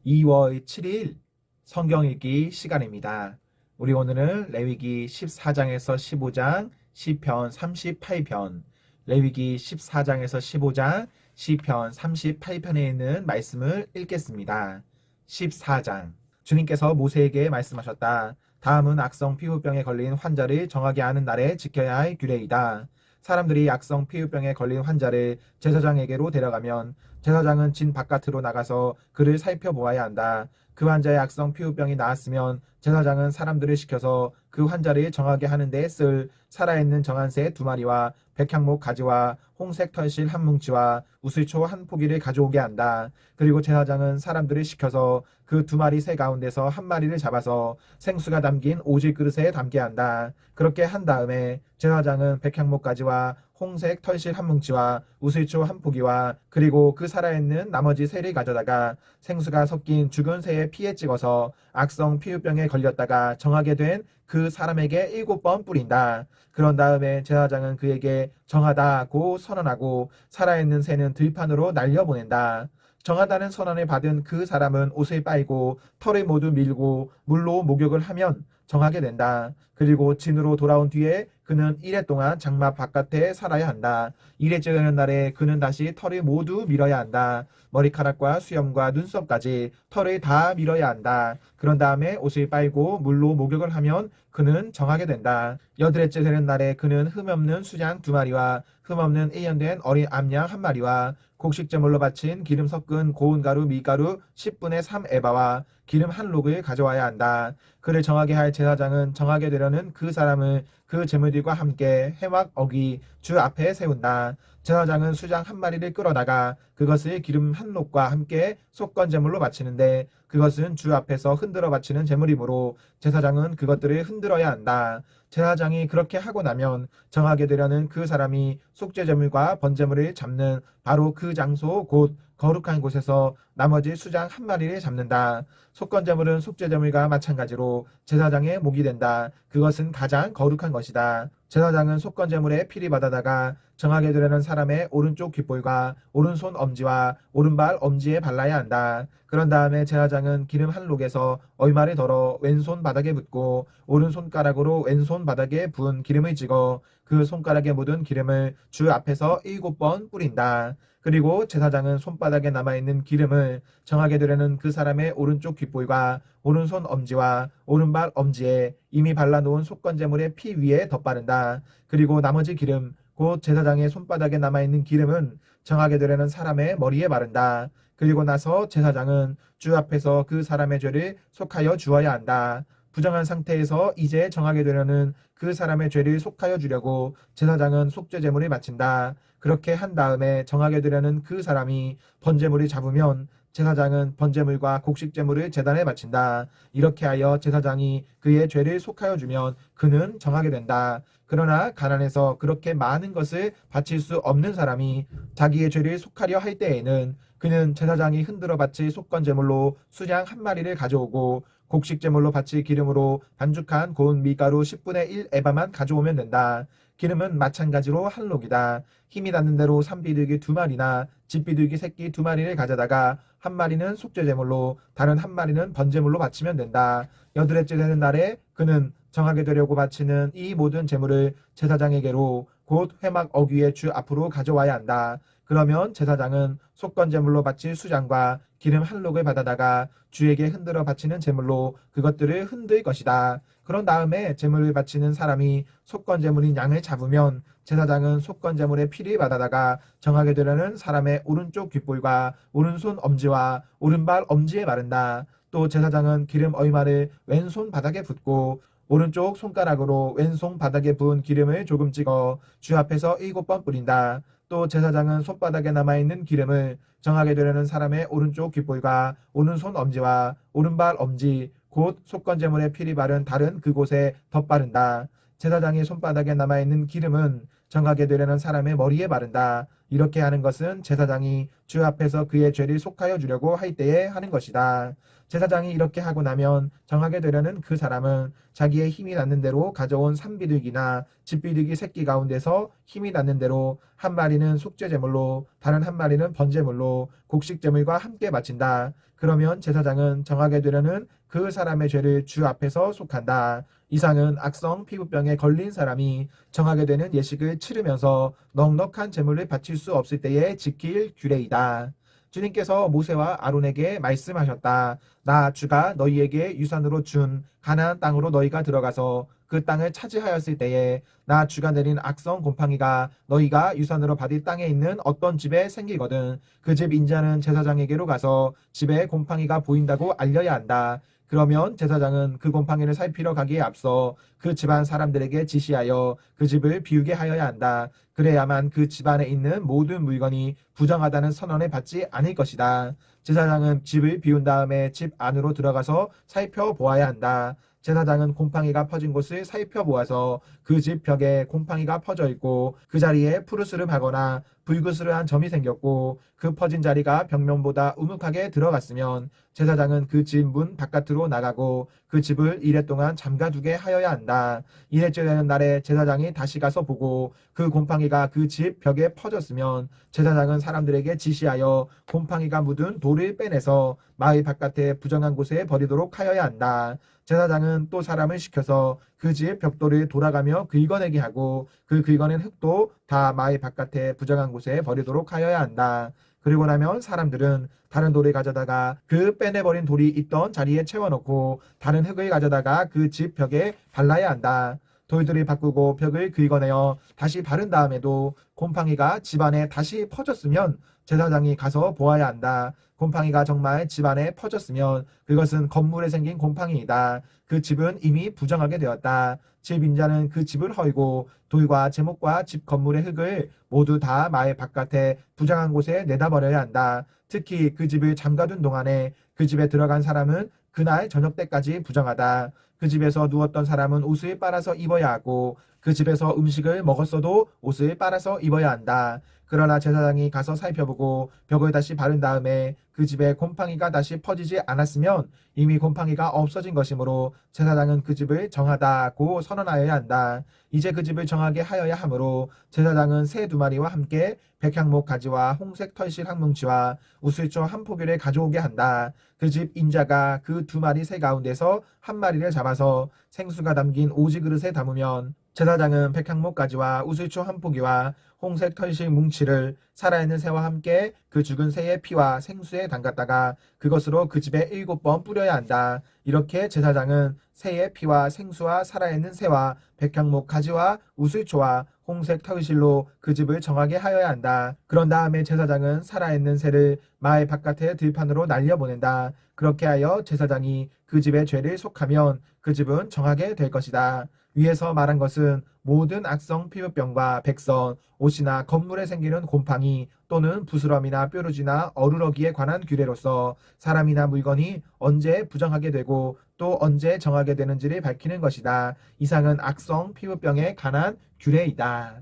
2월 7일 성경 읽기 시간입니다. 우리 오늘은 레위기 14장에서 15장, 시편 38편, 레위기 14장에서 15장, 시편 38편에 있는 말씀을 읽겠습니다. 14장. 주님께서 모세에게 말씀하셨다. 다음은 악성 피부병에 걸린 환자를 정하게 하는 날에 지켜야 할 규례이다. 사람들이 악성 피부병에 걸린 환자를 제사장에게로 데려가면 제사장은 진 바깥으로 나가서 그를 살펴보아야 한다. 그 환자의 악성 피부병이 나았으면 제사장은 사람들을 시켜서 그 환자를 정하게 하는 데 쓸 살아있는 정한새 2마리와 백향목 가지와 홍색 털실 한 뭉치와 우슬초 한 포기를 가져오게 한다. 그리고 제사장은 사람들을 시켜서 그 2마리 새 가운데서 한 마리를 잡아서 생수가 담긴 오질 그릇에 담게 한다. 그렇게 한 다음에 제사장은 백향목 가지와 홍색 털실 한 뭉치와 우슬초 한 포기와 그리고 그 살아있는 나머지 새를 가져다가 생수가 섞인 죽은 새의 피에 찍어서 악성 피부병에 걸렸다가 정하게 된 그 사람에게 7번 뿌린다. 그런 다음에 제사장은 그에게 정하다고 선언하고 살아있는 새는 들판으로 날려보낸다. 정하다는 선언을 받은 그 사람은 옷을 빨고 털을 모두 밀고 물로 목욕을 하면 정하게 된다. 그리고 진으로 돌아온 뒤에 그는 1회 동안 장막 바깥에 살아야 한다. 1회째 되는 날에 그는 다시 털을 모두 밀어야 한다. 머리카락과 수염과 눈썹까지 털을 다 밀어야 한다. 그런 다음에 옷을 빨고 물로 목욕을 하면 그는 정하게 된다. 8회째 되는 날에 그는 흠없는 수양 2마리와 흠없는 1년 된 어린 암양 1마리와 곡식제물로 바친 기름 섞은 고운 가루 밀가루 10분의 3 에바와 기름 한 록을 가져와야 한다. 그를 정하게 할 제사장은 정하게 되려는 그 사람을 그 제물들과 함께 해막 어기 주 앞에 세운다. 제사장은 수장 1마리를 끌어다가 그것을 기름 한 록과 함께 속건 제물로 바치는데 그것은 주 앞에서 흔들어 바치는 제물이므로 제사장은 그것들을 흔들어야 한다. 제사장이 그렇게 하고 나면 정하게 되려는 그 사람이 속죄제물과 번제물을 잡는 바로 그 장소 곧 거룩한 곳에서 나머지 수장 1마리를 잡는다. 속건제물은 속죄제물과 마찬가지로 제사장의 목이 된다. 그것은 가장 거룩한 것이다. 제사장은 속건제물에 피리 받아다가 정하게 되려는 사람의 오른쪽 귓볼과 오른손 엄지와 오른발 엄지에 발라야 한다. 그런 다음에 제사장은 기름 한 록에서 얼마를 덜어 왼손 바닥에 붓고 오른손가락으로 왼손 바닥에 부은 기름을 찍어 그 손가락에 묻은 기름을 주 앞에서 7번 뿌린다. 그리고 제사장은 손바닥에 남아있는 기름을 정하게 되려는 그 사람의 오른쪽 귓볼과 오른손 엄지와 오른발 엄지에 이미 발라놓은 속건제물의 피 위에 덧바른다. 그리고 나머지 기름, 곧 제사장의 손바닥에 남아있는 기름은 정하게 되려는 사람의 머리에 바른다. 그리고 나서 제사장은 주 앞에서 그 사람의 죄를 속하여 주어야 한다. 부정한 상태에서 이제 정하게 되려는 그 사람의 죄를 속하여 주려고 제사장은 속죄제물을 바친다. 그렇게 한 다음에 정하게 되려는 그 사람이 번제물을 잡으면 제사장은 번제물과 곡식제물을 제단에 바친다. 이렇게 하여 제사장이 그의 죄를 속하여 주면 그는 정하게 된다. 그러나 가난해서 그렇게 많은 것을 바칠 수 없는 사람이 자기의 죄를 속하려 할 때에는 그는 제사장이 흔들어 바칠 속건제물로 수장 1마리를 가져오고 곡식제물로 바칠 기름으로 반죽한 고운 밀가루 10분의 1 에바만 가져오면 된다. 기름은 마찬가지로 한 록이다. 힘이 닿는 대로 산비둘기 2마리나 집비둘기 새끼 2마리를 가져다가 1마리는 속죄제물로 다른 1마리는 번제물로 바치면 된다. 8회째 되는 날에 그는 정하게 되려고 바치는 이 모든 제물을 제사장에게로 곧 회막 어귀의 주 앞으로 가져와야 한다. 그러면 제사장은 속건제물로 바칠 수장과 기름 한 록을 받아다가 주에게 흔들어 바치는 제물로 그것들을 흔들 것이다. 그런 다음에 제물을 바치는 사람이 속건제물인 양을 잡으면 제사장은 속건제물의 피를 받아다가 정하게 되려는 사람의 오른쪽 귓볼과 오른손 엄지와 오른발 엄지에 바른다. 또 제사장은 기름 얼마를 왼손 바닥에 붓고 오른쪽 손가락으로 왼손 바닥에 부은 기름을 조금 찍어 주 앞에서 7번 뿌린다. 또 제사장은 손바닥에 남아있는 기름을 정하게 되려는 사람의 오른쪽 귓볼과 오른손 엄지와 오른발 엄지 곧 속건제물의 피리 바른 다른 그곳에 덧바른다. 제사장이 손바닥에 남아있는 기름은 정하게 되려는 사람의 머리에 바른다. 이렇게 하는 것은 제사장이 주 앞에서 그의 죄를 속하여 주려고 할 때에 하는 것이다. 제사장이 이렇게 하고 나면 정하게 되려는 그 사람은 자기의 힘이 닿는 대로 가져온 산비둘기나 집비둘기 새끼 가운데서 힘이 닿는 대로 1마리는 속죄제물로 다른 1마리는 번제물로 곡식제물과 함께 바친다. 그러면 제사장은 정하게 되려는 그 사람의 죄를 주 앞에서 속한다. 이상은 악성 피부병에 걸린 사람이 정하게 되는 예식을 치르면서 넉넉한 제물을 바칠 수 없을 때에 지킬 규례이다. 주님께서 모세와 아론에게 말씀하셨다. 나 주가 너희에게 유산으로 준 가나안 땅으로 너희가 들어가서 그 땅을 차지하였을 때에 나 주가 내린 악성 곰팡이가 너희가 유산으로 받을 땅에 있는 어떤 집에 생기거든 그 집 인자는 제사장에게로 가서 집에 곰팡이가 보인다고 알려야 한다. 그러면 제사장은 그 곰팡이를 살피러 가기에 앞서 그 집안 사람들에게 지시하여 그 집을 비우게 하여야 한다. 그래야만 그 집안에 있는 모든 물건이 부정하다는 선언을 받지 않을 것이다. 제사장은 집을 비운 다음에 집 안으로 들어가서 살펴보아야 한다. 제사장은 곰팡이가 퍼진 곳을 살펴보아서 그 집 벽에 곰팡이가 퍼져 있고 그 자리에 푸르스름하거나 불그스름한 점이 생겼고 그 퍼진 자리가 벽면보다 우묵하게 들어갔으면 제사장은 그 집 문 바깥으로 나가고 그 집을 이래 동안 잠가두게 하여야 한다. 이래째 되는 날에 제사장이 다시 가서 보고 그 곰팡이가 그 집 벽에 퍼졌으면 제사장은 사람들에게 지시하여 곰팡이가 묻은 돌을 빼내서 마을 바깥에 부정한 곳에 버리도록 하여야 한다. 제사장은 또 사람을 시켜서 그 집 벽돌을 돌아가며 긁어내게 하고 그 긁어낸 흙도 다 마을 바깥에 부정한 곳에 버리도록 하여야 한다. 그리고 나면 사람들은 다른 돌을 가져다가 그 빼내버린 돌이 있던 자리에 채워놓고 다른 흙을 가져다가 그 집 벽에 발라야 한다. 돌들을 바꾸고 벽을 긁어내어 다시 바른 다음에도 곰팡이가 집안에 다시 퍼졌으면 제사장이 가서 보아야 한다. 곰팡이가 정말 집안에 퍼졌으면 그것은 건물에 생긴 곰팡이이다. 그 집은 이미 부정하게 되었다. 집 인자는 그 집을 헐고 돌과 제목과 집 건물의 흙을 모두 다 마을 바깥에 부정한 곳에 내다버려야 한다. 특히 그 집을 잠가둔 동안에 그 집에 들어간 사람은 그날 저녁 때까지 부정하다. 그 집에서 누웠던 사람은 옷을 빨아서 입어야 하고 그 집에서 음식을 먹었어도 옷을 빨아서 입어야 한다. 그러나 제사장이 가서 살펴보고 벽을 다시 바른 다음에 그 집에 곰팡이가 다시 퍼지지 않았으면 이미 곰팡이가 없어진 것이므로 제사장은 그 집을 정하다고 선언하여야 한다. 이제 그 집을 정하게 하여야 하므로 제사장은 새 2마리와 함께 백향목 가지와 홍색 털실 한 뭉치와 우슬초 한 포기를 가져오게 한다. 그 집 인자가 그 2마리 새 가운데서 한 마리를 잡아서 생수가 담긴 오지 그릇에 담으면 제사장은 백향목 가지와 우슬초 한 포기와 홍색 털실 뭉치를 살아있는 새와 함께 그 죽은 새의 피와 생수에 담갔다가 그것으로 그 집에 7번 뿌려야 한다. 이렇게 제사장은 새의 피와 생수와 살아있는 새와 백향목 가지와 우슬초와 홍색 털실로 그 집을 정하게 하여야 한다. 그런 다음에 제사장은 살아있는 새를 마을 바깥의 들판으로 날려보낸다. 그렇게 하여 제사장이 그 집의 죄를 속하면 그 집은 정하게 될 것이다. 위에서 말한 것은 모든 악성 피부병과 백선, 옷이나 건물에 생기는 곰팡이 또는 부스럼이나 뾰루지나 어루러기에 관한 규례로서 사람이나 물건이 언제 부정하게 되고 또 언제 정하게 되는지를 밝히는 것이다. 이상은 악성 피부병에 관한 규례이다.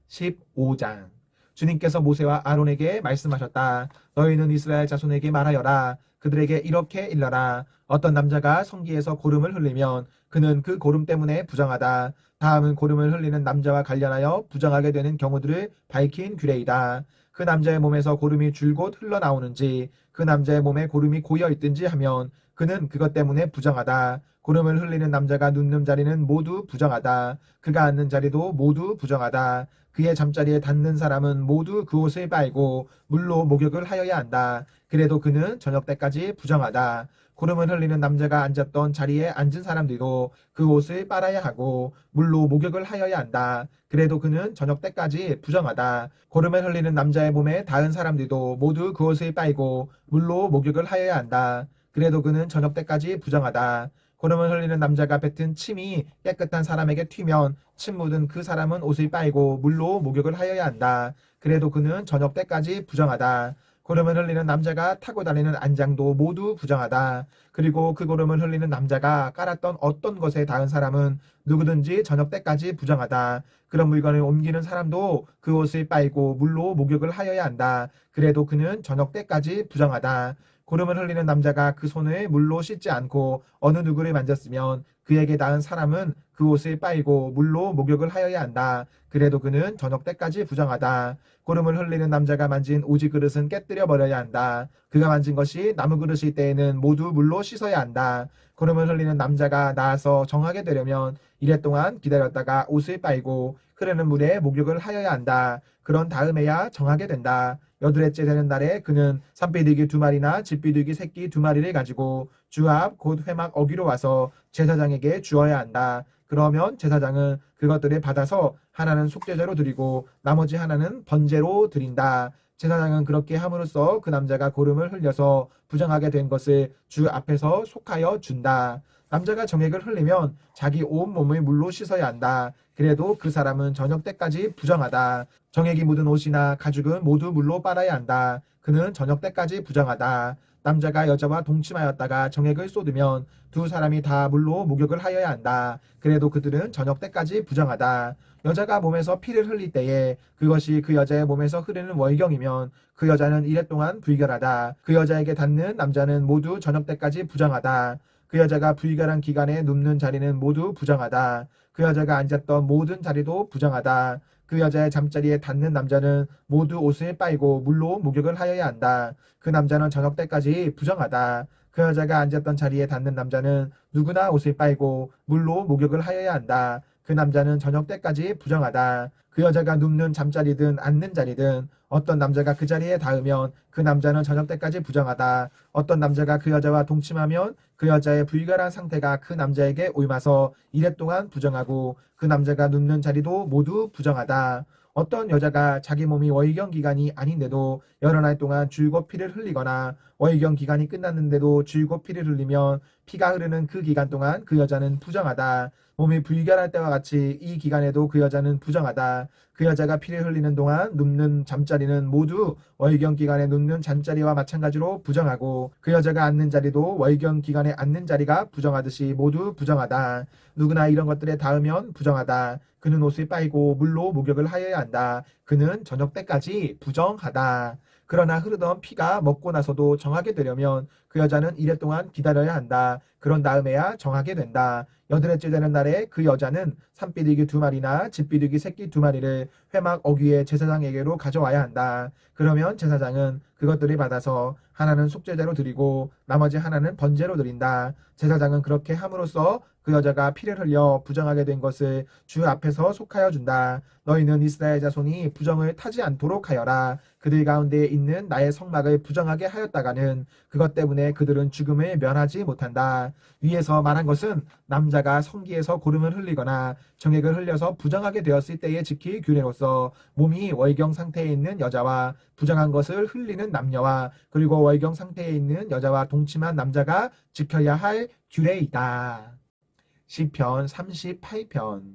15장 주님께서 모세와 아론에게 말씀하셨다. 너희는 이스라엘 자손에게 말하여라. 그들에게 이렇게 일러라. 어떤 남자가 성기에서 고름을 흘리면 그는 그 고름 때문에 부정하다. 다음은 고름을 흘리는 남자와 관련하여 부정하게 되는 경우들을 밝힌 규례이다. 그 남자의 몸에서 고름이 줄곧 흘러나오는지 그 남자의 몸에 고름이 고여 있든지 하면 그는 그것 때문에 부정하다. 고름을 흘리는 남자가 눕는 자리는 모두 부정하다. 그가 앉는 자리도 모두 부정하다. 그의 잠자리에 닿는 사람은 모두 그 옷을 빨고 물로 목욕을 하여야 한다. 그래도 그는 저녁 때까지 부정하다. 고름을 흘리는 남자가 앉았던 자리에 앉은 사람들도 그 옷을 빨아야 하고 물로 목욕을 하여야 한다. 그래도 그는 저녁 때까지 부정하다. 고름을 흘리는 남자의 몸에 닿은 사람들도 모두 그 옷을 빨고 물로 목욕을 하여야 한다. 그래도 그는 저녁 때까지 부정하다. 고름을 흘리는 남자가 뱉은 침이 깨끗한 사람에게 튀면 침 묻은 그 사람은 옷을 빨고 물로 목욕을 하여야 한다. 그래도 그는 저녁 때까지 부정하다. 고름을 흘리는 남자가 타고 다니는 안장도 모두 부정하다. 그리고 그 고름을 흘리는 남자가 깔았던 어떤 것에 닿은 사람은 누구든지 저녁 때까지 부정하다. 그런 물건을 옮기는 사람도 그 옷을 빨고 물로 목욕을 하여야 한다. 그래도 그는 저녁 때까지 부정하다. 고름을 흘리는 남자가 그 손을 물로 씻지 않고 어느 누구를 만졌으면 그에게 닿은 사람은 그 옷을 빨고 물로 목욕을 하여야 한다. 그래도 그는 저녁 때까지 부정하다. 고름을 흘리는 남자가 만진 오지 그릇은 깨뜨려 버려야 한다. 그가 만진 것이 나무 그릇일 때에는 모두 물로 씻어야 한다. 고름을 흘리는 남자가 나아서 정하게 되려면 이래 동안 기다렸다가 옷을 빨고 흐르는 물에 목욕을 하여야 한다. 그런 다음에야 정하게 된다. 여드레째 되는 날에 그는 산비둘기 2마리나 집비둘기 새끼 2마리를 가지고 주 앞 곧 회막 어귀로 와서 제사장에게 주어야 한다. 그러면 제사장은 그것들을 받아서 하나는 속죄제로 드리고 나머지 하나는 번제로 드린다. 제사장은 그렇게 함으로써 그 남자가 고름을 흘려서 부정하게 된 것을 주 앞에서 속하여 준다. 남자가 정액을 흘리면 자기 온 몸을 물로 씻어야 한다. 그래도 그 사람은 저녁 때까지 부정하다. 정액이 묻은 옷이나 가죽은 모두 물로 빨아야 한다. 그는 저녁 때까지 부정하다. 남자가 여자와 동침하였다가 정액을 쏟으면 두 사람이 다 물로 목욕을 하여야 한다. 그래도 그들은 저녁 때까지 부정하다. 여자가 몸에서 피를 흘릴 때에 그것이 그 여자의 몸에서 흐르는 월경이면 그 여자는 이래 동안 불결하다. 그 여자에게 닿는 남자는 모두 저녁 때까지 부정하다. 그 여자가 불결한 기간에 눕는 자리는 모두 부정하다. 그 여자가 앉았던 모든 자리도 부정하다. 그 여자의 잠자리에 닿는 남자는 모두 옷을 빨고 물로 목욕을 하여야 한다. 그 남자는 저녁 때까지 부정하다. 그 여자가 앉았던 자리에 닿는 남자는 누구나 옷을 빨고 물로 목욕을 하여야 한다. 그 남자는 저녁 때까지 부정하다. 그 여자가 눕는 잠자리든 앉는 자리든 어떤 남자가 그 자리에 닿으면 그 남자는 저녁 때까지 부정하다. 어떤 남자가 그 여자와 동침하면 그 여자의 불결한 상태가 그 남자에게 옮아서 이래 동안 부정하고 그 남자가 눕는 자리도 모두 부정하다. 어떤 여자가 자기 몸이 월경 기간이 아닌데도 여러 날 동안 줄곧 피를 흘리거나 월경 기간이 끝났는데도 줄곧 피를 흘리면 피가 흐르는 그 기간 동안 그 여자는 부정하다. 몸이 불결할 때와 같이 이 기간에도 그 여자는 부정하다. 그 여자가 피를 흘리는 동안 눕는 잠자리는 모두 월경 기간에 눕는 잠자리와 마찬가지로 부정하고 그 여자가 앉는 자리도 월경 기간에 앉는 자리가 부정하듯이 모두 부정하다. 누구나 이런 것들에 닿으면 부정하다. 그는 옷을 빨고 물로 목욕을 하여야 한다. 그는 저녁 때까지 부정하다. 그러나 흐르던 피가 먹고 나서도 정하게 되려면 그 여자는 이래 동안 기다려야 한다. 그런 다음에야 정하게 된다. 여드레째 되는 날에 그 여자는 산비둘기 2마리나 집비둘기 새끼 2마리를 회막 어귀의 제사장에게로 가져와야 한다. 그러면 제사장은 그것들을 받아서 하나는 속죄제로 드리고 나머지 하나는 번제로 드린다. 제사장은 그렇게 함으로써 그 여자가 피를 흘려 부정하게 된 것을 주 앞에서 속하여 준다. 너희는 이스라엘 자손이 부정을 타지 않도록 하여라. 그들 가운데 있는 나의 성막을 부정하게 하였다가는 그것 때문에 그들은 죽음을 면하지 못한다. 위에서 말한 것은 남자가 성기에서 고름을 흘리거나 정액을 흘려서 부정하게 되었을 때에 지킬 규례로서 몸이 월경 상태에 있는 여자와 부정한 것을 흘리는 남녀와 그리고 월경 상태에 있는 여자와 동침한 남자가 지켜야 할 규례이다. 시편 38편.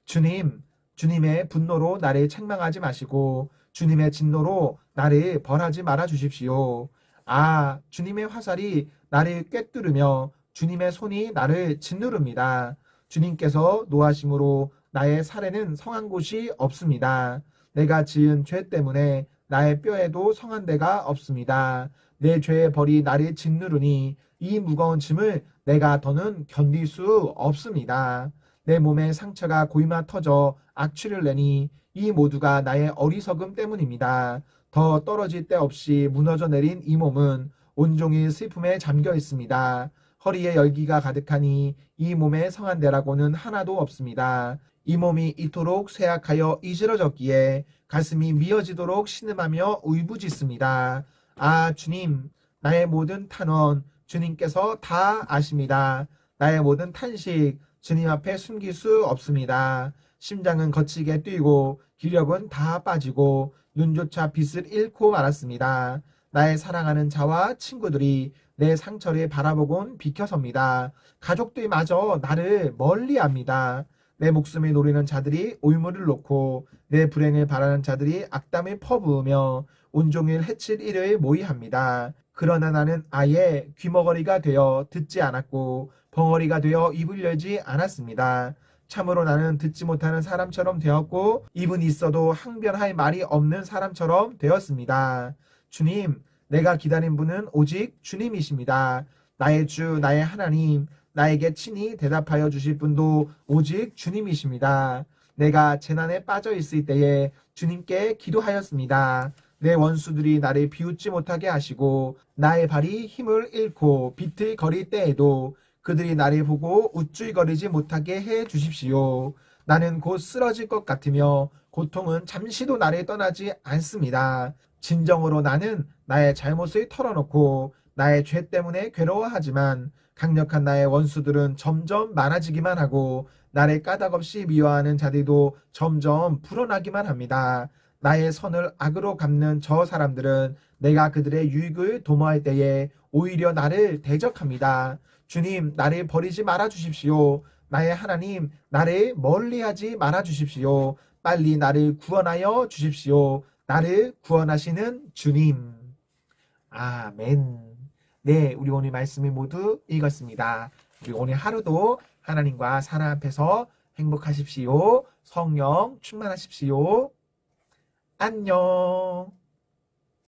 주님, 주님의 분노로 나를 책망하지 마시고 주님의 진노로 나를 벌하지 말아 주십시오. 아, 주님의 화살이 나를 꿰뚫으며 주님의 손이 나를 짓누릅니다. 주님께서 노하심으로 나의 살에는 성한 곳이 없습니다. 내가 지은 죄 때문에 나의 뼈에도 성한 데가 없습니다. 내 죄의 벌이 나를 짓누르니 이 무거운 짐을 내가 더는 견딜 수 없습니다. 내 몸에 상처가 고이마 터져 악취를 내니 이 모두가 나의 어리석음 때문입니다. 더 떨어질 데 없이 무너져 내린 이 몸은 온종일 슬픔에 잠겨 있습니다. 허리에 열기가 가득하니 이 몸에 성한 데라고는 하나도 없습니다. 이 몸이 이토록 쇠약하여 이지러졌기에 가슴이 미어지도록 신음하며 울부짖습니다. 아, 주님, 나의 모든 탄원 주님께서 다 아십니다. 나의 모든 탄식 주님 앞에 숨길 수 없습니다. 심장은 거치게 뛰고 기력은 다 빠지고 눈조차 빛을 잃고 말았습니다. 나의 사랑하는 자와 친구들이 내 상처를 바라보곤 비켜섭니다. 가족들마저 나를 멀리합니다. 내 목숨을 노리는 자들이 올무를 놓고 내 불행을 바라는 자들이 악담을 퍼부으며 온종일 해칠 일을 모의합니다. 그러나 나는 아예 귀머거리가 되어 듣지 않았고 벙어리가 되어 입을 열지 않았습니다. 참으로 나는 듣지 못하는 사람처럼 되었고 입은 있어도 항변할 말이 없는 사람처럼 되었습니다. 주님, 내가 기다린 분은 오직 주님이십니다. 나의 주, 나의 하나님, 나에게 친히 대답하여 주실 분도 오직 주님이십니다. 내가 재난에 빠져 있을 때에 주님께 기도하였습니다. 내 원수들이 나를 비웃지 못하게 하시고 나의 발이 힘을 잃고 비틀거릴 때에도 그들이 나를 보고 우쭐거리지 못하게 해 주십시오. 나는 곧 쓰러질 것 같으며 고통은 잠시도 나를 떠나지 않습니다. 진정으로 나는 나의 잘못을 털어놓고 나의 죄 때문에 괴로워하지만 강력한 나의 원수들은 점점 많아지기만 하고 나를 까닭없이 미워하는 자들도 점점 불어나기만 합니다. 나의 선을 악으로 갚는 저 사람들은 내가 그들의 유익을 도모할 때에 오히려 나를 대적합니다. 주님, 나를 버리지 말아 주십시오. 나의 하나님, 나를 멀리하지 말아 주십시오. 빨리 나를 구원하여 주십시오. 나를 구원하시는 주님. 아멘. 네, 우리 오늘 말씀을 모두 읽었습니다. 우리 오늘 하루도 하나님과 사랑 앞에서 행복하십시오. 성령 충만하십시오. 안녕.